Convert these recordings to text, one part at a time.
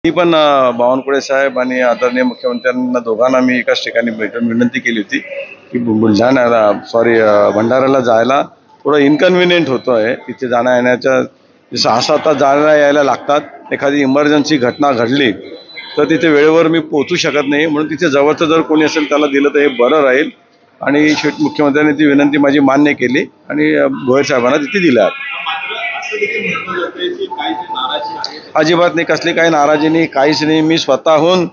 मी पण बावनकुळे साहेब आणि आदरणीय मुख्यमंत्र्यांना दोघांना मी एकाच ठिकाणी भेटून विनंती केली होती की बुलढाण्याला भंडाऱ्याला जायला थोडं इनकन्व्हिनियंट होतो आहे. तिथे जाण्या येण्याच्या 6-7 तास जायला यायला लागतात. एखादी इमर्जन्सी घटना घडली तर तिथे वेळेवर मी पोहोचू शकत नाही, म्हणून तिथे जवळचं जर कोणी असेल त्याला दिलं तर हे बरं राहील. आणि मुख्यमंत्र्यांनी ती विनंती माझी मान्य केली आणि भोयर साहेबांना तिथे दिल्या. अजिबात नाही, कसली काही नाराजी नाही, काहीच नाही. मी स्वतःहून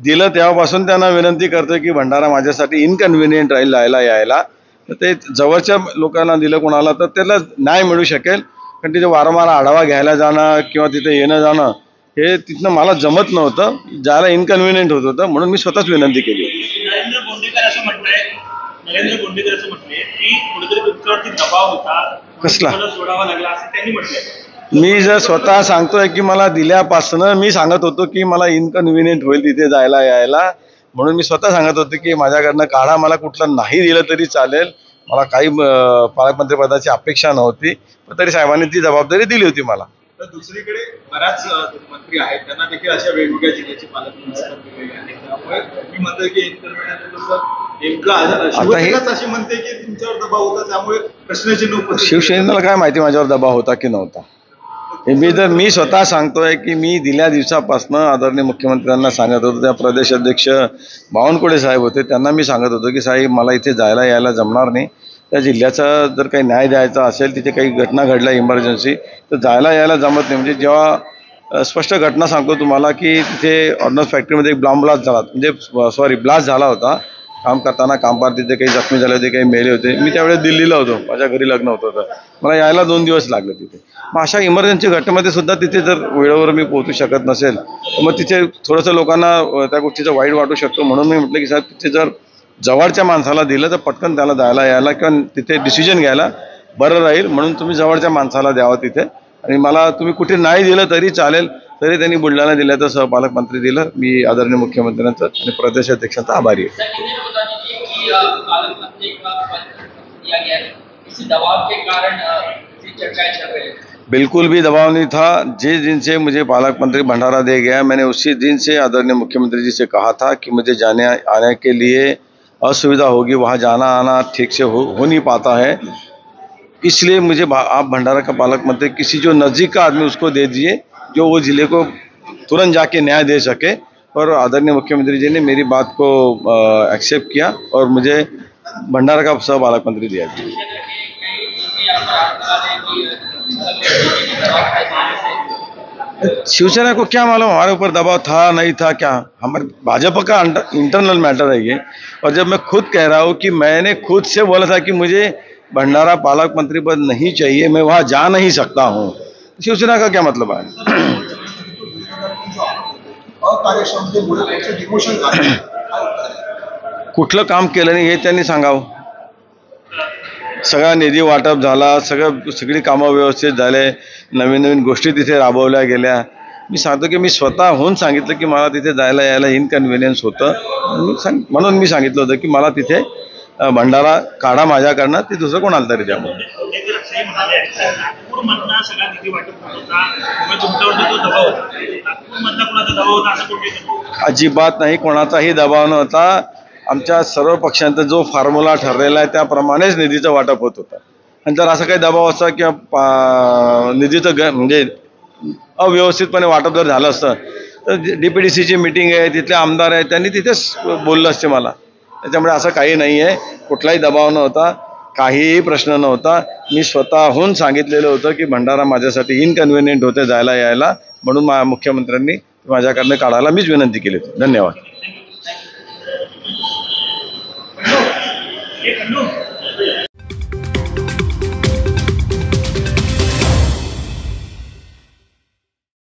दिलं तेव्हापासून त्यांना विनंती करतो की भंडारा माझ्यासाठी इनकन्व्हिनियंट राहील जायला यायला. तर ते जवळच्या लोकांना दिलं कोणाला तर त्याला न्याय मिळू शकेल. कारण तिथे वारंवार आढावा घ्यायला जाणं किंवा तिथे येणं जाणं हे तिथनं मला जमत नव्हतं, ज्याला इनकन्व्हिनियंट होत होतं, म्हणून मी स्वतःच विनंती केली. नरेंद्र बोंडेकर असं म्हटलंय की कुठेतरी तुमच्यावरती दबाव होता, कसला सोडावा लागला असं त्यांनी म्हटलंय. मी जर स्वतः सांगतोय की मला दिल्यापासून मी सांगत होतो की मला इनकन्व्हिनियंट होईल तिथे जायला यायला, म्हणून मी स्वतः सांगत होतो की माझ्याकडनं काढा, मला कुठलं नाही दिलं तरी चालेल, मला काही पालकमंत्रीपदाची अपेक्षा नव्हती, तरी साहेबांनी ती जबाबदारी दिली होती मला. तर दुसरीकडे बऱ्याच मंत्री आहेत, त्यांना देखील अशा वेगवेगळ्या जिल्ह्याचे पालकमंत्री आहेत. त्यामुळे मी म्हणतोय की शिवसेनाच अशी म्हणते की तुमच्यावर दबाव होता, त्यामुळे प्रश्नचिन्ह. शिवसेनेला काय माहिती माझ्यावर दबाव होता की नव्हता. मी स्वतः सांगतोय की मी दिल्या दिवसापासून आदरणीय मुख्यमंत्र्यांना सांगत होतो. त्या प्रदेश अध्यक्ष बावनकुळे साहेब होते, त्यांना मी सांगत होतो की साहेब मला इथे जायला यायला जमणार नाही. त्या जिल्ह्याचा जर काही न्याय द्यायचा असेल, तिथे काही घटना घडल्या इमर्जन्सी, तर जायला यायला जमत नाही. म्हणजे जेव्हा स्पष्ट घटना सांगतो तुम्हाला की तिथे ऑर्डनन्स फॅक्टरीमध्ये एक ब्लास्ट झाला होता. काम करताना कामगार तिथे काही जखमी झाले होते, काही मेले होते. मी त्यावेळेस दिल्लीला होतो, माझ्या घरी लग्न होतं, तर मला यायला 2 दिवस लागले तिथे. मग अशा इमर्जन्सी घटनेमध्ये सुद्धा तिथे जर वेळेवर मी पोहोचू शकत नसेल तर मग तिथे थोडंसं लोकांना त्या गोष्टीचं वाईट वाटू शकतो. म्हणून मी म्हटलं की साहेब तिथे जर जवळच्या माणसाला दिलं तर पटकन त्याला जायला यायला किंवा तिथे डिसिजन घ्यायला बरं राहील, म्हणून तुम्ही जवळच्या माणसाला द्यावं तिथे. आणि मला तुम्ही कुठे नाही दिलं तरी चालेल, तरी त्यांनी बुलढाणा जिल्ह्याचं सहपालकमंत्री दिलं. मी आदरणीय मुख्यमंत्र्यांचं आणि प्रदेश अध्यक्षांचा आभारी आहे. बिल्कुल भी दबाव नहीं था. जिस दिन से मुझे पालक मंत्री भंडारा दे गया, मैंने उसी दिन से आदरणीय मुख्यमंत्री जी से कहा था कि मुझे जाने आने के लिए असुविधा होगी, वहाँ जाना आना ठीक से हो नहीं पाता है, इसलिए मुझे आप भंडारा का पालक मंत्री किसी जो नज़दीक का आदमी उसको दे दिए, जो वो ज़िले को तुरंत जाके न्याय दे सके. और आदरणीय मुख्यमंत्री जी ने मेरी बात को एक्सेप्ट किया और मुझे भंडारा का सहपालक मंत्री दिया. शिवसेना को क्या मालूम हमारे ऊपर दबाव था नहीं था, क्या हमारे भाजपा का इंटरनल मैटर है ये. और जब मैं खुद कह रहा हूँ कि मैंने खुद से बोला था कि मुझे भंडारा पालक मंत्री पद नहीं चाहिए, मैं वहाँ जा नहीं सकता हूँ, शिवसेना का क्या मतलब है. कुठलं काम केलं नाही हे त्यांनी सांगावं. सगळा निधी वाटप झाला, सगळी कामं व्यवस्थित झाले, नवीन नवीन गोष्टी तिथे राबवल्या गेल्या. मी सांगतो की मी स्वतःहून सांगितलं की मला तिथे जायला यायला इनकन्व्हिनियन्स होतं, म्हणून मी सांगितलं होतं की मला तिथे भंडारा काढा माझ्याकडनं, ते दुसरं कोणाला तरी द्या. अजिबात नाही, कोणाचाही दबाव नव्हता. आमच्या सर्व पक्षांचा जो फॉर्म्युला ठरलेला आहे त्याप्रमाणेच निधीचं वाटप होत होतं. आणि जर असं काही दबाव असता किंवा निधीचं म्हणजे अव्यवस्थितपणे वाटप जर झालं असतं तर DPDCची मीटिंग आहे, तिथले आमदार आहेत, त्यांनी तिथेच बोललं असते मला. त्याच्यामुळे असं काही नाही आहे, कुठलाही दबाव नव्हता, काहीही प्रश्न नव्हता. मी स्वतःहून सांगितलेलं होतं की भंडारा माझ्यासाठी इनकन्व्हिनियंट होते जायला यायला, म्हणून मुख्यमंत्र्यांनी माझ्याकडनं काढायला मीच विनंती केली होती. धन्यवाद.